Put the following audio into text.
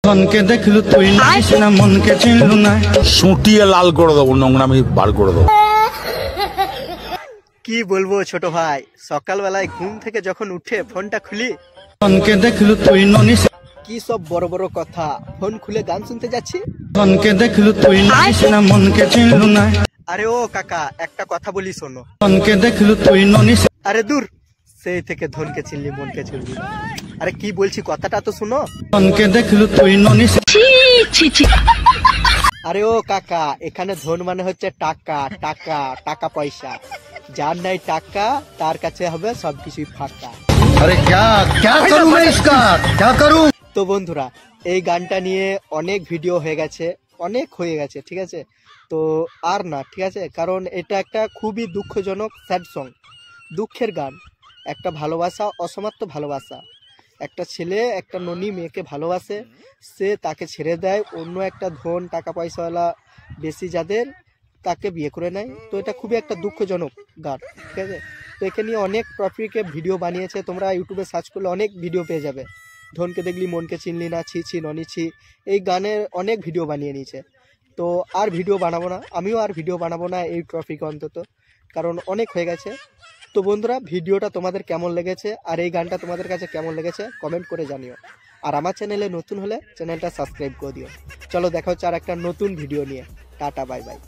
ধনকে দেখলু তুই নাইস না মনকে চিনলু না, সুটিয়ে লাল করে দেবো, নোংরামি বার করে দেবো। কি বলবো ছোট ভাই, সকালবেলায় ঘুম থেকে যখন উঠে ফোনটা খুলি, ধনকে দেখলু তুই ননিস, কি সব বড় বড় কথা, ফোন খুলে গান শুনতে যাচ্ছি। ধনকে দেখলু তুই নাইস না মনকে চিনলু না, আরে ও কাকা, একটা কথা বলি শোনো। ধনকে দেখলু তুই ননিস, আরে দূর, সেই থেকে ধনকে চিনলি মনকে চিনলি। আরে কি বলছি কথাটা তো শুনো। ধনকে দেখলু তুই ননিস, আরে ও কাকা, এখানে ধন মানে হচ্ছে টাকা, টাকা টাকা পয়সা। যার নাই টাকা তার কাছে হবে সবকিছুই ফাঁকা। अरे क्या क्या करूं मैं इसका, क्या करूं। তো বন্ধুরা, এই গানটা নিয়ে অনেক ভিডিও হয়ে গেছে, অনেক হয়ে গেছে, ঠিক আছে। তো আর না, ঠিক আছে, কারণ এটা একটা খুবই দুঃখজনক স্যাড সং, দুঃখের গান। একটা ভালোবাসা, অসমাপ্ত ভালোবাসা, একটা ছেলে একটা ননি মেয়েকে ভালোবাসে, সে তাকে ছেড়ে দেয়, অন্য একটা ধন টাকা পয়সাওয়ালা বেশি যাদের, তাকে বিয়ে করে নেয়। তো এটা খুবই একটা দুঃখজনক গান, ঠিক আছে। তো একে নিয়ে অনেক টপিকে ভিডিও বানিয়েছে, তোমরা ইউটিউবে সার্চ করলে অনেক ভিডিও পেয়ে যাবে। ধনকে দেখলি মনকে চিনলি না, ছি ছি ননি ছি, এই গানের অনেক ভিডিও বানিয়ে নিয়েছে। তো আর ভিডিও বানাবো না, আমিও আর ভিডিও বানাবো না এই টপিকে অন্তত, কারণ অনেক হয়ে গেছে। তো বন্ধুরা, ভিডিওটা তোমাদের কেমন লেগেছে আর এই গানটা তোমাদের কাছে কেমন লেগেছে কমেন্ট করে জানিও। আর আমার চ্যানেলে নতুন হলে চ্যানেলটা সাবস্ক্রাইব করে দিও। চলো দেখা হচ্ছে আর একটা নতুন ভিডিও নিয়ে। Tata, bye bye.